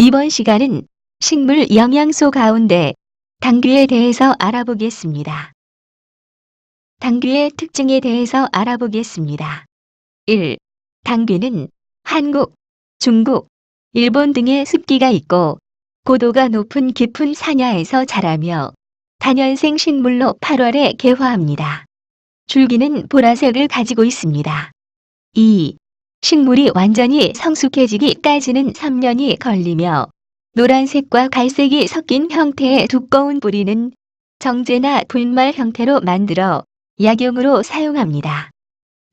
이번 시간은 식물 영양소 가운데 당귀에 대해서 알아보겠습니다. 당귀의 특징에 대해서 알아보겠습니다. 1. 당귀는 한국, 중국, 일본 등의 습기가 있고 고도가 높은 깊은 산야에서 자라며 다년생 식물로 8월에 개화합니다. 줄기는 보라색을 가지고 있습니다. 2. 식물이 완전히 성숙해지기까지는 3년이 걸리며 노란색과 갈색이 섞인 형태의 두꺼운 뿌리는 정제나 분말 형태로 만들어 약용으로 사용합니다.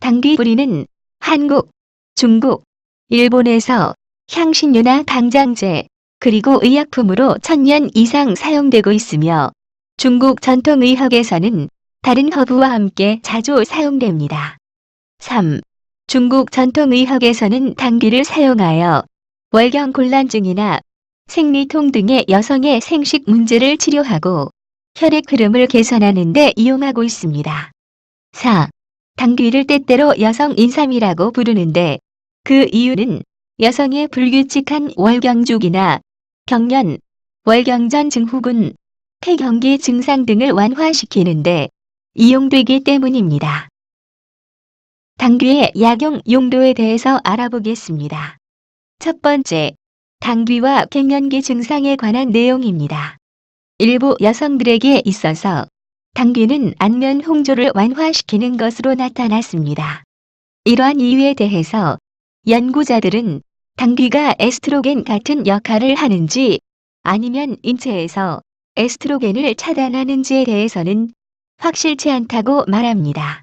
당귀 뿌리는 한국, 중국, 일본에서 향신료나 강장제, 그리고 의약품으로 1000년 이상 사용되고 있으며 중국 전통의학에서는 다른 허브와 함께 자주 사용됩니다. 3. 중국 전통의학에서는 당귀를 사용하여 월경곤란증이나 생리통 등의 여성의 생식 문제를 치료하고 혈액 흐름을 개선하는 데 이용하고 있습니다. 4. 당귀를 때때로 여성 인삼이라고 부르는데 그 이유는 여성의 불규칙한 월경주기나 경련, 월경전 증후군, 폐경기 증상 등을 완화시키는데 이용되기 때문입니다. 당귀의 약용 용도에 대해서 알아보겠습니다. 첫 번째, 당귀와 갱년기 증상에 관한 내용입니다. 일부 여성들에게 있어서 당귀는 안면 홍조를 완화시키는 것으로 나타났습니다. 이러한 이유에 대해서 연구자들은 당귀가 에스트로겐 같은 역할을 하는지 아니면 인체에서 에스트로겐을 차단하는지에 대해서는 확실치 않다고 말합니다.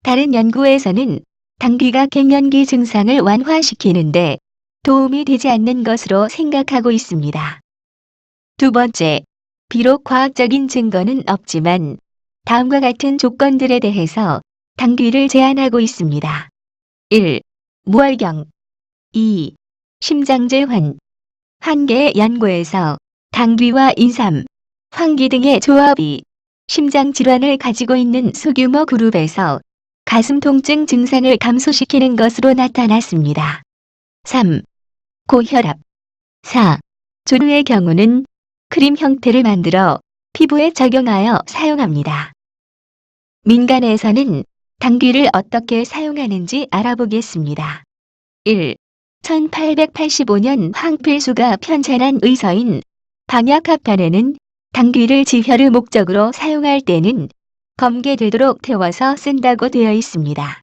다른 연구에서는 당귀가 갱년기 증상을 완화시키는데 도움이 되지 않는 것으로 생각하고 있습니다. 두 번째, 비록 과학적인 증거는 없지만 다음과 같은 조건들에 대해서 당귀를 제한하고 있습니다. 1. 무월경 2. 심장질환 한 개의 연구에서 당귀와 인삼, 황기 등의 조합이 심장질환을 가지고 있는 소규모 그룹에서 가슴 통증 증상을 감소시키는 것으로 나타났습니다. 3. 고혈압 4. 조류의 경우는 크림 형태를 만들어 피부에 적용하여 사용합니다. 민간에서는 당귀를 어떻게 사용하는지 알아보겠습니다. 1. 1885년 황필수가 편찬한 의서인 방약학편에는 당귀를 지혈의 목적으로 사용할 때는 검게되도록 데워서 쓴다고 되어 있습니다.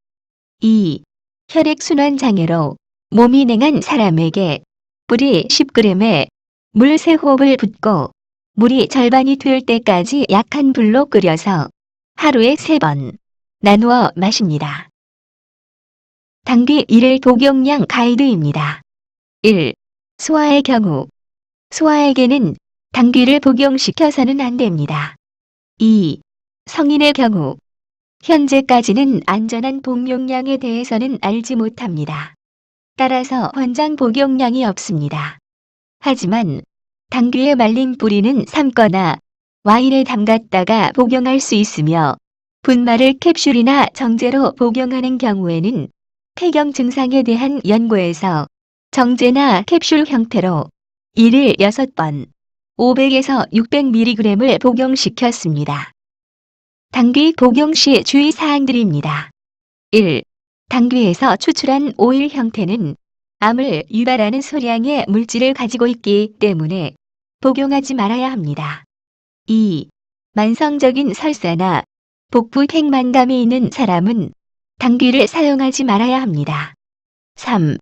2. 혈액순환 장애로 몸이 냉한 사람에게 뿌리 10g에 물 3호흡을 붓고 물이 절반이 될 때까지 약한 불로 끓여서 하루에 3번 나누어 마십니다. 당귀 1일 복용량 가이드입니다. 1. 소아의 경우 소아에게는 당귀를 복용시켜서는 안 됩니다. 2. 성인의 경우 현재까지는 안전한 복용량에 대해서는 알지 못합니다. 따라서 권장 복용량이 없습니다. 하지만 당귀의 말린 뿌리는 삶거나 와인에 담갔다가 복용할 수 있으며 분말을 캡슐이나 정제로 복용하는 경우에는 폐경 증상에 대한 연구에서 정제나 캡슐 형태로 1일 6번 500에서 600mg을 복용시켰습니다. 당귀 복용 시 주의사항들입니다. 1. 당귀에서 추출한 오일 형태는 암을 유발하는 소량의 물질을 가지고 있기 때문에 복용하지 말아야 합니다. 2. 만성적인 설사나 복부 팽만감이 있는 사람은 당귀를 사용하지 말아야 합니다. 3.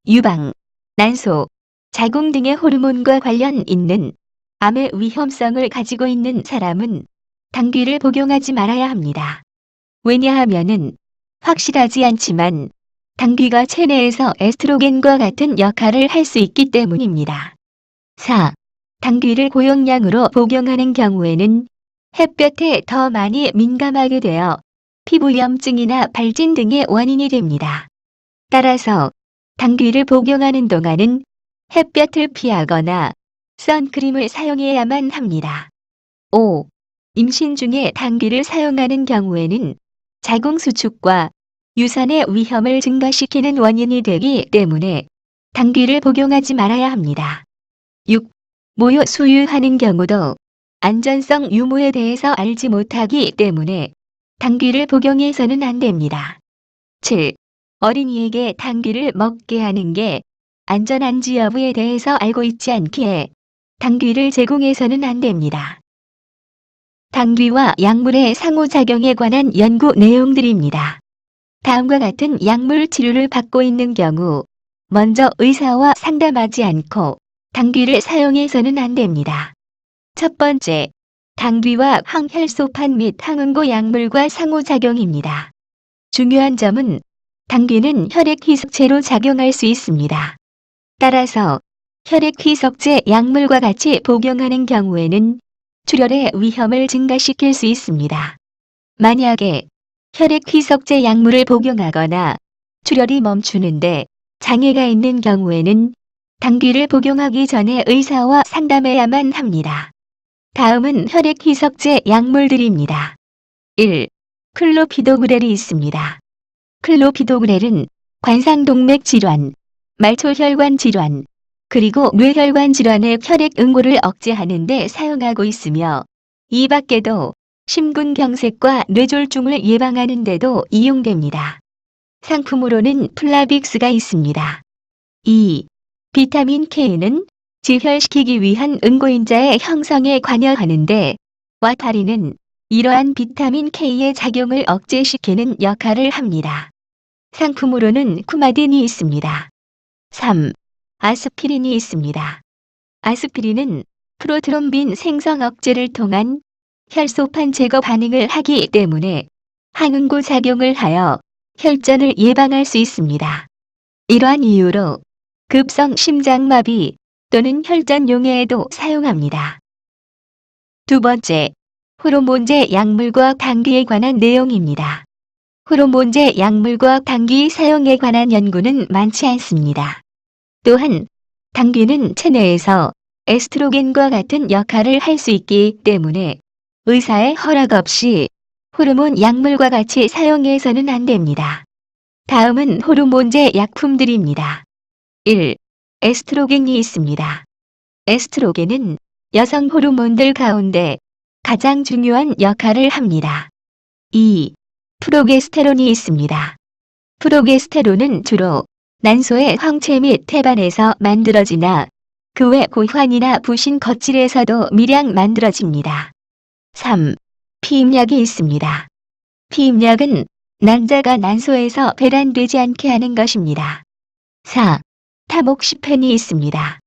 유방, 난소, 자궁 등의 호르몬과 관련 있는 암의 위험성을 가지고 있는 사람은 당귀를 복용하지 말아야 합니다. 왜냐하면은 확실하지 않지만 당귀가 체내에서 에스트로겐과 같은 역할을 할 수 있기 때문입니다. 4. 당귀를 고용량으로 복용하는 경우에는 햇볕에 더 많이 민감하게 되어 피부염증이나 발진 등의 원인이 됩니다. 따라서 당귀를 복용하는 동안은 햇볕을 피하거나 선크림을 사용해야만 합니다. 5. 임신 중에 당귀를 사용하는 경우에는 자궁 수축과 유산의 위험을 증가시키는 원인이 되기 때문에 당귀를 복용하지 말아야 합니다. 6. 모유 수유하는 경우도 안전성 유무에 대해서 알지 못하기 때문에 당귀를 복용해서는 안 됩니다. 7. 어린이에게 당귀를 먹게 하는 게 안전한지 여부에 대해서 알고 있지 않기에 당귀를 제공해서는 안 됩니다. 당귀와 약물의 상호작용에 관한 연구 내용들입니다. 다음과 같은 약물 치료를 받고 있는 경우 먼저 의사와 상담하지 않고 당귀를 사용해서는 안 됩니다. 첫 번째, 당귀와 항혈소판 및 항응고 약물과 상호작용입니다. 중요한 점은 당귀는 혈액희석제로 작용할 수 있습니다. 따라서 혈액희석제 약물과 같이 복용하는 경우에는 출혈의 위험을 증가시킬 수 있습니다. 만약에 혈액희석제 약물을 복용하거나 출혈이 멈추는데 장애가 있는 경우에는 당귀를 복용하기 전에 의사와 상담해야만 합니다. 다음은 혈액희석제 약물들입니다. 1. 클로피도그렐이 있습니다. 클로피도그렐은 관상동맥 질환, 말초혈관 질환, 그리고 뇌혈관 질환의 혈액 응고를 억제하는 데 사용하고 있으며 이 밖에도 심근경색과 뇌졸중을 예방하는 데도 이용됩니다. 상품으로는 플라빅스가 있습니다. 2. 비타민 K는 지혈시키기 위한 응고인자의 형성에 관여하는데 와파린은 이러한 비타민 K의 작용을 억제시키는 역할을 합니다. 상품으로는 쿠마딘이 있습니다. 3. 아스피린이 있습니다. 아스피린은 프로트롬빈 생성 억제를 통한 혈소판 제거 반응을 하기 때문에 항응고 작용을 하여 혈전을 예방할 수 있습니다. 이러한 이유로 급성 심장마비 또는 혈전 용해에도 사용합니다. 두 번째, 호르몬제 약물과 당귀에 관한 내용입니다. 호르몬제 약물과 당귀 사용에 관한 연구는 많지 않습니다. 또한 당귀는 체내에서 에스트로겐과 같은 역할을 할 수 있기 때문에 의사의 허락 없이 호르몬 약물과 같이 사용해서는 안 됩니다. 다음은 호르몬제 약품들입니다. 1. 에스트로겐이 있습니다. 에스트로겐은 여성 호르몬들 가운데 가장 중요한 역할을 합니다. 2. 프로게스테론이 있습니다. 프로게스테론은 주로 난소의 황체 및 태반에서 만들어지나 그 외 고환이나 부신 겉질에서도 미량 만들어집니다. 3. 피임약이 있습니다. 피임약은 난자가 난소에서 배란되지 않게 하는 것입니다. 4. 타목시펜이 있습니다.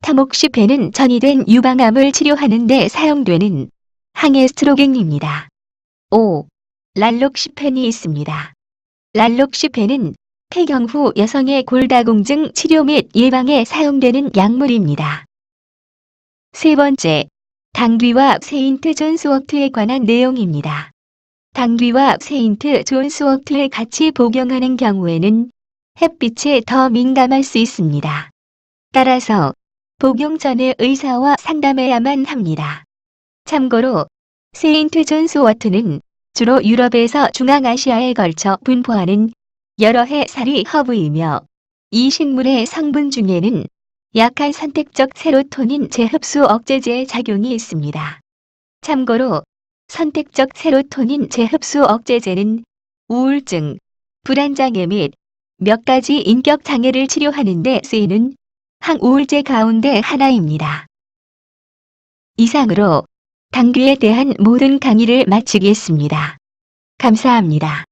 타목시펜은 전이된 유방암을 치료하는 데 사용되는 항에스트로겐입니다. 5. 랄록시펜이 있습니다. 랄록시펜은 폐경 후 여성의 골다공증 치료 및 예방에 사용되는 약물입니다. 세 번째, 당귀와 세인트 존스워트에 관한 내용입니다. 당귀와 세인트 존스워트를 같이 복용하는 경우에는 햇빛에 더 민감할 수 있습니다. 따라서 복용 전에 의사와 상담해야만 합니다. 참고로 세인트 존스워트는 주로 유럽에서 중앙아시아에 걸쳐 분포하는 여러 해 사리 허브이며 이 식물의 성분 중에는 약한 선택적 세로토닌 재흡수 억제제의 작용이 있습니다. 참고로 선택적 세로토닌 재흡수 억제제는 우울증, 불안장애 및 몇 가지 인격 장애를 치료하는 데 쓰이는 항우울제 가운데 하나입니다. 이상으로 당귀에 대한 모든 강의를 마치겠습니다. 감사합니다.